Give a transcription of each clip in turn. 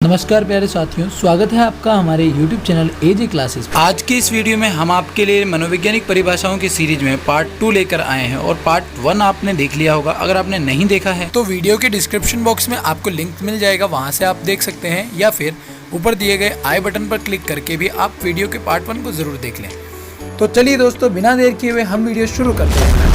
नमस्कार प्यारे साथियों, स्वागत है आपका हमारे YouTube चैनल एजे क्लासेस। आज की इस वीडियो में हम आपके लिए मनोवैज्ञानिक परिभाषाओं की सीरीज में पार्ट 2 लेकर आए हैं और पार्ट 1 आपने देख लिया होगा। अगर आपने नहीं देखा है तो वीडियो के डिस्क्रिप्शन बॉक्स में आपको लिंक मिल जाएगा, वहां से आप देख सकते हैं, या फिर ऊपर दिए गए आई बटन पर क्लिक करके भी आप वीडियो के पार्ट 1 को जरूर देख लें। तो चलिए दोस्तों, बिना देर किए हुए हम वीडियो शुरू करते हैं।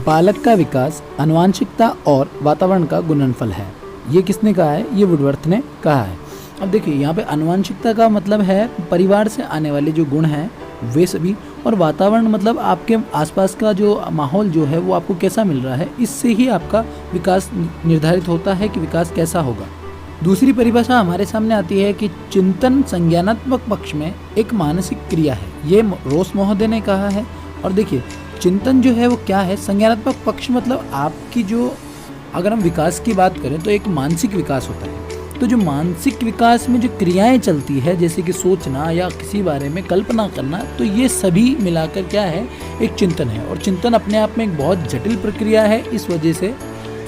बालक का विकास आनुवंशिकता और वातावरण का गुणनफल है। ये किसने कहा है? ये वुडवर्थ ने कहा है। अब देखिए, यहाँ पे आनुवंशिकता का मतलब है परिवार से आने वाले जो गुण हैं वे सभी, और वातावरण मतलब आपके आसपास का जो माहौल जो है वो आपको कैसा मिल रहा है, इससे ही आपका विकास निर्धारित होता है कि विकास कैसा होगा। दूसरी परिभाषा हमारे सामने आती है कि चिंतन संज्ञानात्मक पक्ष में एक मानसिक क्रिया है। ये रोस महोदय ने कहा है। और देखिए, चिंतन जो है वो क्या है? संज्ञानात्मक पक्ष मतलब आपकी जो, अगर हम विकास की बात करें तो एक मानसिक विकास होता है। तो जो मानसिक विकास में जो क्रियाएं चलती है, जैसे कि सोचना या किसी बारे में कल्पना करना, तो ये सभी मिलाकर क्या है? एक चिंतन है। और चिंतन अपने आप में एक बहुत जटिल प्रक्रिया है, इस वजह से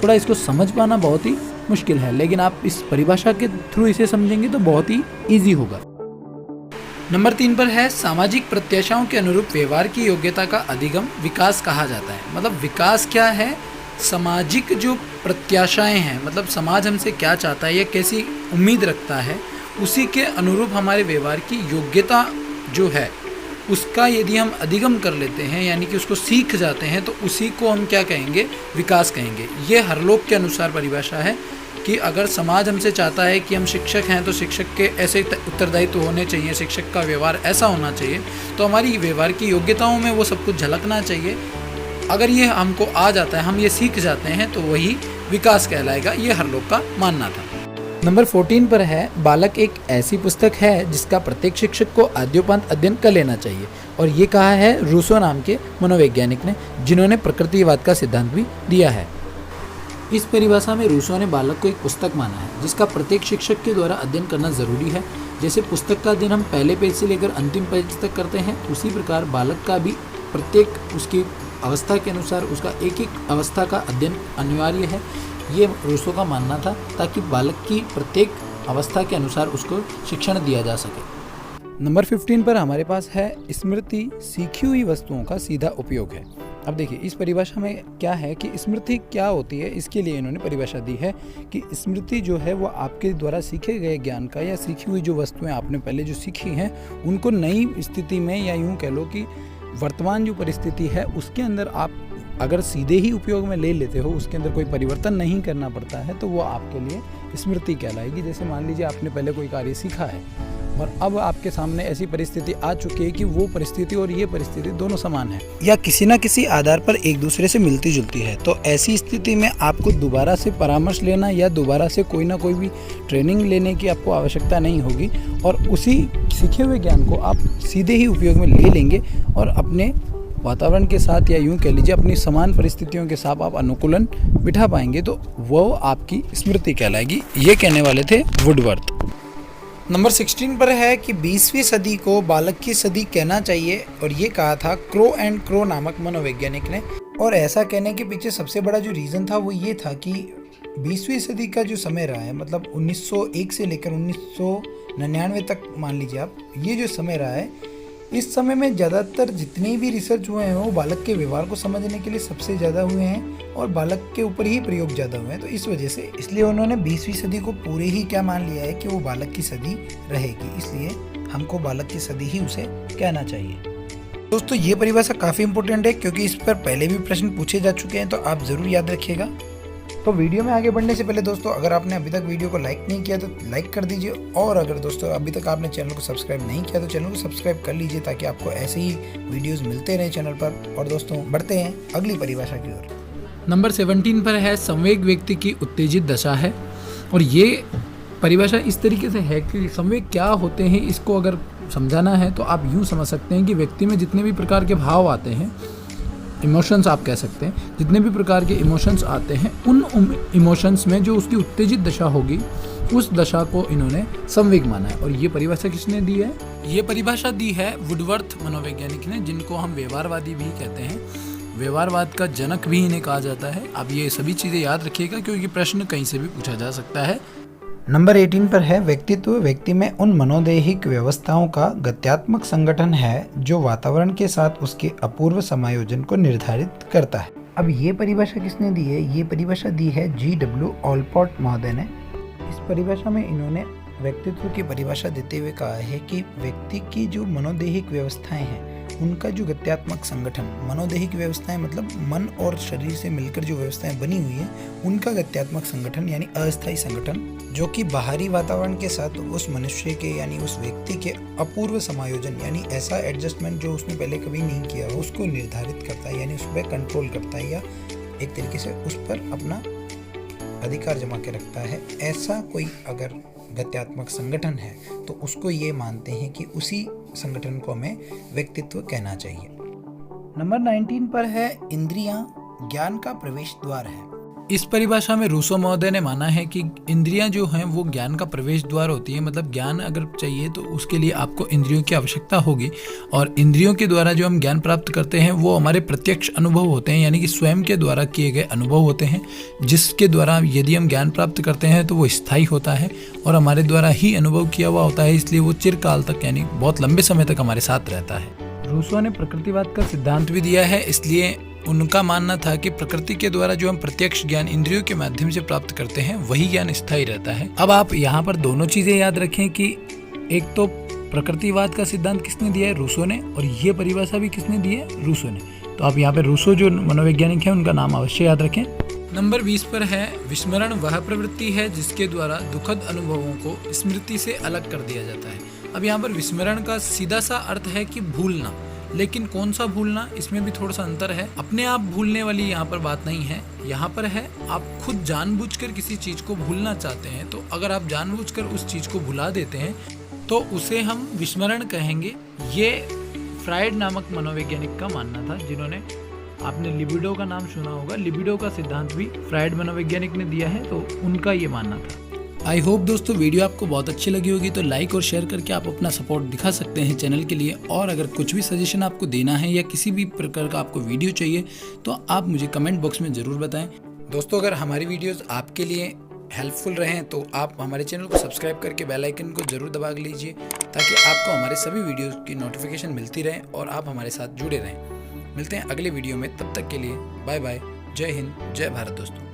थोड़ा इसको समझ पाना बहुत ही मुश्किल है, लेकिन आप इस परिभाषा के थ्रू इसे समझेंगे तो बहुत ही ईजी होगा। नंबर 3 पर है सामाजिक प्रत्याशाओं के अनुरूप व्यवहार की योग्यता का अधिगम विकास कहा जाता है। मतलब विकास क्या है? सामाजिक जो प्रत्याशाएं हैं, मतलब समाज हमसे क्या चाहता है या कैसी उम्मीद रखता है, उसी के अनुरूप हमारे व्यवहार की योग्यता जो है उसका यदि हम अधिगम कर लेते हैं, यानी कि उसको सीख जाते हैं, तो उसी को हम क्या कहेंगे? विकास कहेंगे। ये हरलोक के अनुसार परिभाषा है कि अगर समाज हमसे चाहता है कि हम शिक्षक हैं तो शिक्षक के ऐसे उत्तरदायित्व होने चाहिए, शिक्षक का व्यवहार ऐसा होना चाहिए, तो हमारी व्यवहार की योग्यताओं में वो सब कुछ झलकना चाहिए। अगर ये हमको आ जाता है, हम ये सीख जाते हैं, तो वही विकास कहलाएगा। ये हर लोग का मानना था। नंबर 14 पर है बालक एक ऐसी पुस्तक है जिसका प्रत्येक शिक्षक को आद्योपांत अध्ययन कर लेना चाहिए। और ये कहा है रूसो नाम के मनोवैज्ञानिक ने, जिन्होंने प्रकृतिवाद का सिद्धांत भी दिया है। इस परिभाषा में रूसो ने बालक को एक पुस्तक माना है जिसका प्रत्येक शिक्षक के द्वारा अध्ययन करना जरूरी है। जैसे पुस्तक का अध्ययन हम पहले पेज से लेकर अंतिम पेज तक करते हैं, उसी प्रकार बालक का भी प्रत्येक उसकी अवस्था के अनुसार उसका एक एक अवस्था का अध्ययन अनिवार्य है। ये रूसो का मानना था, ताकि बालक की प्रत्येक अवस्था के अनुसार उसको शिक्षण दिया जा सके। नंबर 15 पर हमारे पास है स्मृति सीखी हुई वस्तुओं का सीधा उपयोग है। अब देखिए, इस परिभाषा में क्या है कि स्मृति क्या होती है, इसके लिए इन्होंने परिभाषा दी है कि स्मृति जो है वो आपके द्वारा सीखे गए ज्ञान का या सीखी हुई जो वस्तुएं आपने पहले जो सीखी हैं उनको नई स्थिति में, या यूं कह लो कि वर्तमान जो परिस्थिति है उसके अंदर आप अगर सीधे ही उपयोग में ले लेते हो, उसके अंदर कोई परिवर्तन नहीं करना पड़ता है, तो वो आपके लिए स्मृति कहलाएगी। जैसे मान लीजिए आपने पहले कोई कार्य सीखा है और अब आपके सामने ऐसी परिस्थिति आ चुकी है कि वो परिस्थिति और ये परिस्थिति दोनों समान है या किसी न किसी आधार पर एक दूसरे से मिलती जुलती है, तो ऐसी स्थिति में आपको दोबारा से परामर्श लेना या दोबारा से कोई ना कोई भी ट्रेनिंग लेने की आपको आवश्यकता नहीं होगी, और उसी सीखे हुए ज्ञान को आप सीधे ही उपयोग में ले लेंगे और अपने वातावरण के साथ, या यूं कह लीजिए अपनी समान परिस्थितियों के साथ आप अनुकूलन बिठा पाएंगे, तो वो आपकी स्मृति कहलाएगी। ये कहने वाले थे वुडवर्थ। नंबर 16 पर है कि 20वीं सदी को बालक की सदी कहना चाहिए, और ये कहा था क्रो एंड क्रो नामक मनोवैज्ञानिक ने। और ऐसा कहने के पीछे सबसे बड़ा जो रीज़न था वो ये था कि 20वीं सदी का जो समय रहा है, मतलब 1901 से लेकर 1999 तक मान लीजिए आप, ये जो समय रहा है, इस समय में ज़्यादातर जितने भी रिसर्च हुए हैं वो बालक के व्यवहार को समझने के लिए सबसे ज़्यादा हुए हैं, और बालक के ऊपर ही प्रयोग ज़्यादा हुए हैं। तो इस वजह से इसलिए उन्होंने 20वीं सदी को पूरे ही क्या मान लिया है कि वो बालक की सदी रहेगी, इसलिए हमको बालक की सदी ही उसे कहना चाहिए। दोस्तों, ये परिभाषा काफ़ी इंपॉर्टेंट है क्योंकि इस पर पहले भी प्रश्न पूछे जा चुके हैं, तो आप ज़रूर याद रखिएगा। तो वीडियो में आगे बढ़ने से पहले दोस्तों, अगर आपने अभी तक वीडियो को लाइक नहीं किया तो लाइक कर दीजिए, और अगर दोस्तों अभी तक आपने चैनल को सब्सक्राइब नहीं किया तो चैनल को सब्सक्राइब कर लीजिए, ताकि आपको ऐसे ही वीडियोस मिलते रहें चैनल पर। और दोस्तों, बढ़ते हैं अगली परिभाषा की ओर। नंबर 17 पर है संवेग व्यक्ति की उत्तेजित दशा है। और ये परिभाषा इस तरीके से है कि संवेग क्या होते हैं, इसको अगर समझाना है तो आप यूँ समझ सकते हैं कि व्यक्ति में जितने भी प्रकार के भाव आते हैं, इमोशंस आप कह सकते हैं, जितने भी प्रकार के इमोशंस आते हैं, उन इमोशंस में जो उसकी उत्तेजित दशा होगी, उस दशा को इन्होंने संवेग माना है। और ये परिभाषा किसने दी है? ये परिभाषा दी है वुडवर्थ मनोवैज्ञानिक ने, जिनको हम व्यवहारवादी भी कहते हैं। व्यवहारवाद का जनक भी इन्हें कहा जाता है। अब ये सभी चीज़ें याद रखिएगा क्योंकि प्रश्न कहीं से भी पूछा जा सकता है। नंबर 18 पर है व्यक्तित्व व्यक्ति में उन मनोदैहिक व्यवस्थाओं का गत्यात्मक संगठन है जो वातावरण के साथ उसके अपूर्व समायोजन को निर्धारित करता है। अब ये परिभाषा किसने दी है? ये परिभाषा दी है G.W. ऑलपोर्ट महोदय ने। इस परिभाषा में इन्होंने व्यक्तित्व की परिभाषा देते हुए कहा है कि व्यक्ति की जो मनोदैहिक व्यवस्थाएं हैं उनका जो गत्यात्मक संगठन, मनोदैहिक व्यवस्थाएं मतलब मन और शरीर से मिलकर जो व्यवस्थाएं बनी हुई हैं उनका गत्यात्मक संगठन यानी अस्थायी संगठन, जो कि बाहरी वातावरण के साथ उस मनुष्य के यानी उस व्यक्ति के अपूर्व समायोजन यानी ऐसा एडजस्टमेंट जो उसने पहले कभी नहीं किया हो उसको निर्धारित करता है, यानी उस पर कंट्रोल करता है या एक तरीके से उस पर अपना अधिकार जमा के रखता है। ऐसा कोई अगर गत्यात्मक संगठन है तो उसको ये मानते हैं कि उसी संगठन को हमें व्यक्तित्व कहना चाहिए। नंबर 19 पर है इंद्रियां ज्ञान का प्रवेश द्वार है। इस परिभाषा में रूसो महोदय ने माना है कि इंद्रियां जो हैं वो ज्ञान का प्रवेश द्वार होती है। मतलब ज्ञान अगर चाहिए तो उसके लिए आपको इंद्रियों की आवश्यकता होगी और इंद्रियों के द्वारा जो हम ज्ञान प्राप्त करते हैं वो हमारे प्रत्यक्ष अनुभव होते हैं, यानी कि स्वयं के द्वारा किए गए अनुभव होते हैं, जिसके द्वारा यदि हम ज्ञान प्राप्त करते हैं तो वो स्थायी होता है और हमारे द्वारा ही अनुभव किया हुआ होता है, इसलिए वो चिरकाल तक यानी बहुत लंबे समय तक हमारे साथ रहता है। रूसो ने प्रकृतिवाद का सिद्धांत भी दिया है, इसलिए उनका मानना था कि प्रकृति के द्वारा जो हम प्रत्यक्ष ज्ञान इंद्रियों के माध्यम से प्राप्त करते हैं वही ज्ञान स्थायी रहता है। अब आप यहाँ पर दोनों चीजें याद रखें कि एक तो प्रकृतिवाद का सिद्धांत किसने दिया है? रूसो ने, और ये परिभाषा भी किसने दी है? रूसो ने। तो आप यहाँ पे रूसो जो मनोवैज्ञानिक है उनका नाम अवश्य याद रखें। नंबर 20 पर है विस्मरण वह प्रवृत्ति है जिसके द्वारा दुखद अनुभवों को स्मृति से अलग कर दिया जाता है। अब यहाँ पर विस्मरण का सीधा सा अर्थ है कि भूलना, लेकिन कौन सा भूलना, इसमें भी थोड़ा सा अंतर है। अपने आप भूलने वाली यहाँ पर बात नहीं है, यहाँ पर है आप खुद जानबूझकर किसी चीज को भूलना चाहते हैं, तो अगर आप जानबूझकर उस चीज को भुला देते हैं तो उसे हम विस्मरण कहेंगे। ये फ्रायड नामक मनोवैज्ञानिक का मानना था, जिन्होंने, आपने लिबिडो का नाम सुना होगा, लिबिडो का सिद्धांत भी फ्रायड मनोवैज्ञानिक ने दिया है, तो उनका ये मानना था। आई होप दोस्तों वीडियो आपको बहुत अच्छी लगी होगी, तो लाइक और शेयर करके आप अपना सपोर्ट दिखा सकते हैं चैनल के लिए। और अगर कुछ भी सजेशन आपको देना है या किसी भी प्रकार का आपको वीडियो चाहिए तो आप मुझे कमेंट बॉक्स में ज़रूर बताएं। दोस्तों अगर हमारी वीडियोस आपके लिए हेल्पफुल रहें तो आप हमारे चैनल को सब्सक्राइब करके बेल आइकन को ज़रूर दबा लीजिए, ताकि आपको हमारे सभी वीडियोज़ की नोटिफिकेशन मिलती रहे और आप हमारे साथ जुड़े रहें। मिलते हैं अगले वीडियो में, तब तक के लिए बाय बाय। जय हिंद, जय भारत दोस्तों।